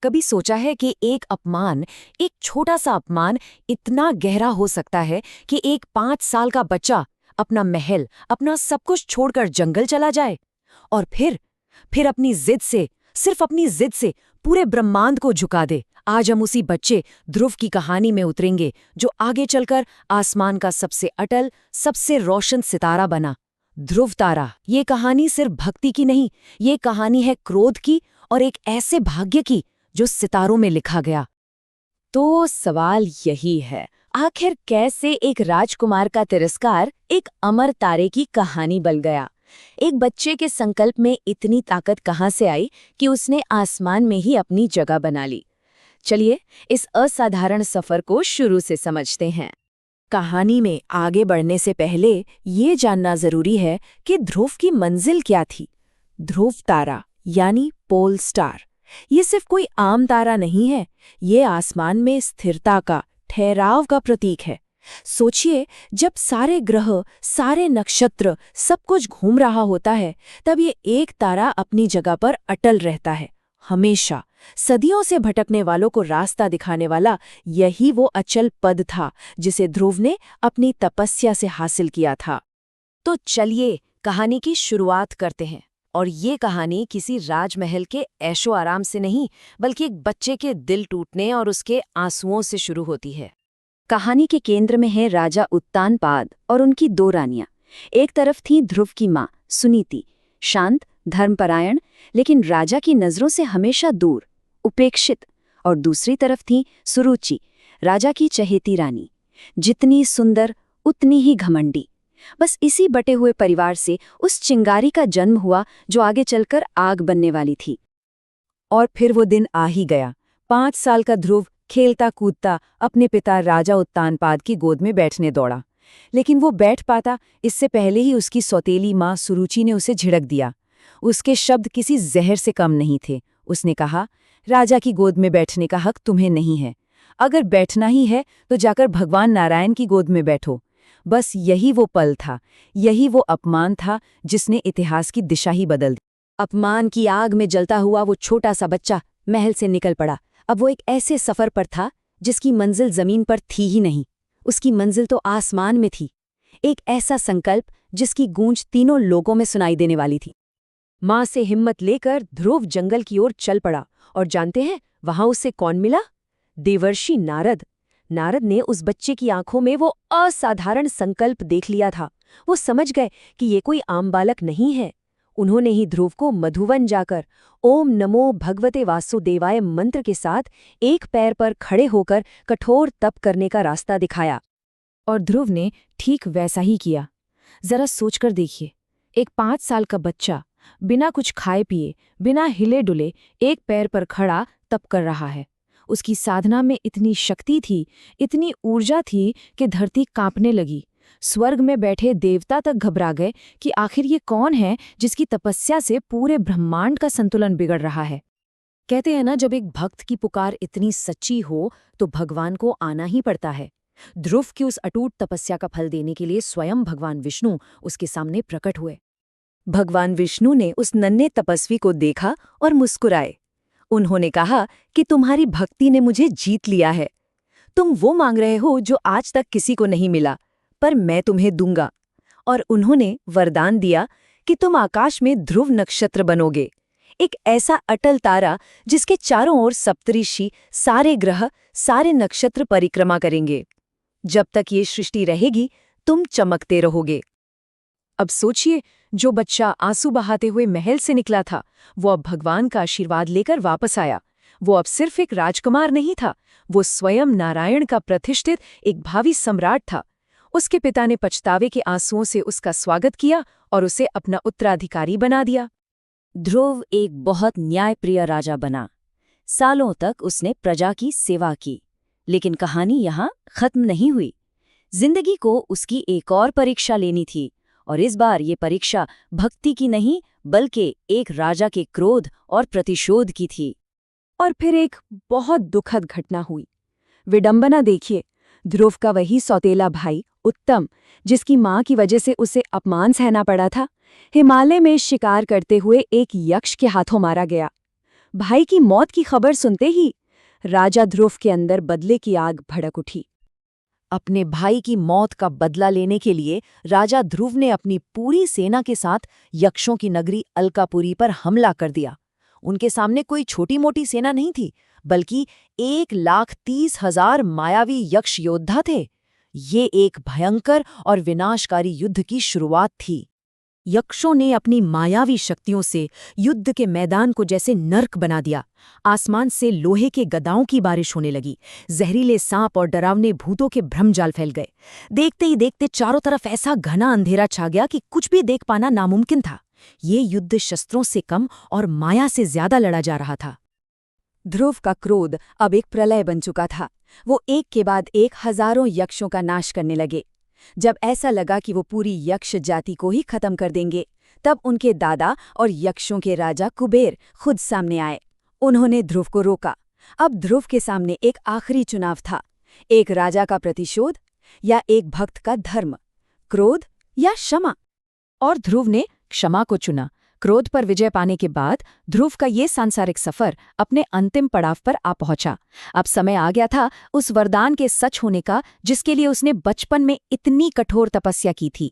कभी सोचा है कि एक छोटा सा अपमान इतना गहरा हो सकता है कि एक 5 साल का बच्चा अपना महल, अपना सब कुछ छोड़कर जंगल चला जाए और फिर अपनी जिद से, सिर्फ अपनी जिद से पूरे ब्रह्मांड को झुका दे। आज हम उसी बच्चे ध्रुव की कहानी में उतरेंगे जो आगे चलकर आसमान का सबसे अटल, सबसे रोशन सितारा बना। ध्रुव तारा। ये कहानी सिर्फ भक्ति की नहीं, ये कहानी है क्रोध की और एक ऐसे भाग्य की जो सितारों में लिखा गया। तो सवाल यही है, आखिर कैसे एक राजकुमार का तिरस्कार एक अमर तारे की कहानी बन गया? एक बच्चे के संकल्प में इतनी ताकत कहाँ से आई कि उसने आसमान में ही अपनी जगह बना ली? चलिए इस असाधारण सफर को शुरू से समझते हैं। कहानी में आगे बढ़ने से पहले ये जानना जरूरी है कि ध्रुव की मंजिल क्या थी। ध्रुव तारा यानी पोल स्टार, ये सिर्फ कोई आम तारा नहीं है, ये आसमान में स्थिरता का, ठहराव का प्रतीक है। सोचिए, जब सारे ग्रह, सारे नक्षत्र, सब कुछ घूम रहा होता है, तब ये एक तारा अपनी जगह पर अटल रहता है। हमेशा सदियों से भटकने वालों को रास्ता दिखाने वाला यही वो अचल पद था जिसे ध्रुव ने अपनी तपस्या से हासिल किया था। तो चलिए कहानी की शुरुआत करते हैं। और ये कहानी किसी राजमहल के ऐशो आराम से नहीं, बल्कि एक बच्चे के दिल टूटने और उसके आंसुओं से शुरू होती है। कहानी के केंद्र में है राजा उत्तानपाद और उनकी 2 रानियां। एक तरफ थी ध्रुव की माँ सुनीति, शांत, धर्मपरायण, लेकिन राजा की नजरों से हमेशा दूर, उपेक्षित। और दूसरी तरफ थी सुरुचि, राजा की चहेती रानी, जितनी सुंदर उतनी ही घमंडी। बस इसी बटे हुए परिवार से उस चिंगारी का जन्म हुआ जो आगे चलकर आग बनने वाली थी। और फिर वो दिन आ ही गया। 5 साल का ध्रुव खेलता कूदता अपने पिता राजा उत्तानपाद की गोद में बैठने दौड़ा, लेकिन वो बैठ पाता इससे पहले ही उसकी सौतेली माँ सुरुचि ने उसे झिड़क दिया। उसके शब्द किसी जहर से कम नहीं थे। उसने कहा, राजा की गोद में बैठने का हक तुम्हें नहीं है। अगर बैठना ही है तो जाकर भगवान नारायण की गोद में बैठो। बस यही वो पल था, यही वो अपमान था जिसने इतिहास की दिशा ही बदल दी। अपमान की आग में जलता हुआ वो छोटा सा बच्चा महल से निकल पड़ा। अब वो एक ऐसे सफर पर था जिसकी मंजिल जमीन पर थी ही नहीं, उसकी मंजिल तो आसमान में थी। एक ऐसा संकल्प जिसकी गूंज तीनों लोगों में सुनाई देने वाली थी। माँ से हिम्मत लेकर ध्रुव जंगल की ओर चल पड़ा। और जानते हैं वहां उसे कौन मिला? देवर्षि नारद। नारद ने उस बच्चे की आंखों में वो असाधारण संकल्प देख लिया था। वो समझ गए कि ये कोई आम बालक नहीं है। उन्होंने ही ध्रुव को मधुवन जाकर ओम नमो भगवते वासुदेवाय मंत्र के साथ एक पैर पर खड़े होकर कठोर तप करने का रास्ता दिखाया। और ध्रुव ने ठीक वैसा ही किया। जरा सोचकर देखिए, एक 5 साल का बच्चा बिना कुछ खाए पिए, बिना हिले डुले एक पैर पर खड़ा तप कर रहा है। उसकी साधना में इतनी शक्ति थी, इतनी ऊर्जा थी कि धरती कांपने लगी। स्वर्ग में बैठे देवता तक घबरा गए कि आखिर ये कौन है जिसकी तपस्या से पूरे ब्रह्मांड का संतुलन बिगड़ रहा है। कहते हैं ना, जब एक भक्त की पुकार इतनी सच्ची हो तो भगवान को आना ही पड़ता है। ध्रुव की उस अटूट तपस्या का फल देने के लिए स्वयं भगवान विष्णु उसके सामने प्रकट हुए। भगवान विष्णु ने उस नन्हे तपस्वी को देखा और मुस्कुराए। उन्होंने कहा कि तुम्हारी भक्ति ने मुझे जीत लिया है। तुम वो मांग रहे हो जो आज तक किसी को नहीं मिला, पर मैं तुम्हें दूंगा। और उन्होंने वरदान दिया कि तुम आकाश में ध्रुव नक्षत्र बनोगे, एक ऐसा अटल तारा जिसके चारों ओर सप्तऋषि, सारे ग्रह, सारे नक्षत्र परिक्रमा करेंगे। जब तक ये सृष्टि रहेगी तुम चमकते रहोगे। अब सोचिए, जो बच्चा आंसू बहाते हुए महल से निकला था, वो अब भगवान का आशीर्वाद लेकर वापस आया। वो अब सिर्फ एक राजकुमार नहीं था, वो स्वयं नारायण का प्रतिष्ठित एक भावी सम्राट था। उसके पिता ने पछतावे के आंसुओं से उसका स्वागत किया और उसे अपना उत्तराधिकारी बना दिया। ध्रुव एक बहुत न्यायप्रिय राजा बना। सालों तक उसने प्रजा की सेवा की। लेकिन कहानी यहाँ खत्म नहीं हुई। जिंदगी को उसकी एक और परीक्षा लेनी थी, और इस बार ये परीक्षा भक्ति की नहीं, बल्कि एक राजा के क्रोध और प्रतिशोध की थी। और फिर एक बहुत दुखद घटना हुई। विडंबना देखिए, ध्रुव का वही सौतेला भाई उत्तम, जिसकी मां की वजह से उसे अपमान सहना पड़ा था, हिमालय में शिकार करते हुए एक यक्ष के हाथों मारा गया। भाई की मौत की खबर सुनते ही राजा ध्रुव के अंदर बदले की आग भड़क उठी। अपने भाई की मौत का बदला लेने के लिए राजा ध्रुव ने अपनी पूरी सेना के साथ यक्षों की नगरी अलकापुरी पर हमला कर दिया। उनके सामने कोई छोटी मोटी सेना नहीं थी, बल्कि 1,30,000 मायावी यक्ष योद्धा थे। ये एक भयंकर और विनाशकारी युद्ध की शुरुआत थी। यक्षों ने अपनी मायावी शक्तियों से युद्ध के मैदान को जैसे नर्क बना दिया। आसमान से लोहे के गदाओं की बारिश होने लगी, जहरीले सांप और डरावने भूतों के भ्रमजाल फैल गए। देखते ही देखते चारों तरफ ऐसा घना अंधेरा छा गया कि कुछ भी देख पाना नामुमकिन था। ये युद्ध शस्त्रों से कम और माया से ज्यादा लड़ा जा रहा था। ध्रुव का क्रोध अब एक प्रलय बन चुका था। वो एक के बाद एक हजारों यक्षों का नाश करने लगे। जब ऐसा लगा कि वो पूरी यक्ष जाति को ही खत्म कर देंगे, तब उनके दादा और यक्षों के राजा कुबेर खुद सामने आए। उन्होंने ध्रुव को रोका। अब ध्रुव के सामने एक आखिरी चुनाव था, एक राजा का प्रतिशोध या एक भक्त का धर्म, क्रोध या क्षमा। और ध्रुव ने क्षमा को चुना। क्रोध पर विजय पाने के बाद ध्रुव का ये सांसारिक सफर अपने अंतिम पड़ाव पर आ पहुंचा। अब समय आ गया था उस वरदान के सच होने का जिसके लिए उसने बचपन में इतनी कठोर तपस्या की थी।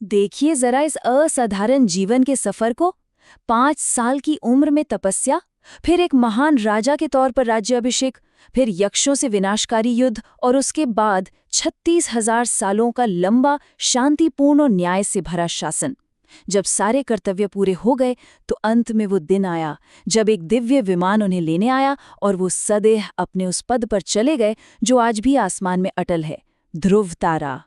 देखिए जरा इस असाधारण जीवन के सफर को। 5 साल की उम्र में तपस्या, फिर एक महान राजा के तौर पर राज्याभिषेक, फिर यक्षों से विनाशकारी युद्ध और उसके बाद 36,000 सालों का लंबा शांतिपूर्ण और न्याय से भरा शासन। जब सारे कर्तव्य पूरे हो गए तो अंत में वो दिन आया जब एक दिव्य विमान उन्हें लेने आया और वो सदैव अपने उस पद पर चले गए जो आज भी आसमान में अटल है, ध्रुव तारा।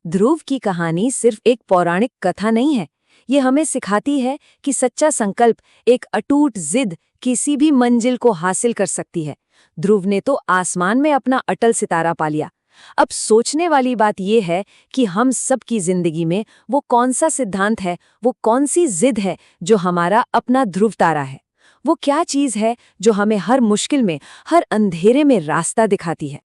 ध्रुव की कहानी सिर्फ एक पौराणिक कथा नहीं है, ये हमें सिखाती है कि सच्चा संकल्प, एक अटूट जिद किसी भी मंजिल को हासिल कर सकती है। ध्रुव ने तो आसमान में अपना अटल सितारा पा लिया। अब सोचने वाली बात यह है कि हम सब की जिंदगी में वो कौन सा सिद्धांत है, वो कौन सी जिद है जो हमारा अपना ध्रुव तारा है। वो क्या चीज है जो हमें हर मुश्किल में, हर अंधेरे में रास्ता दिखाती है।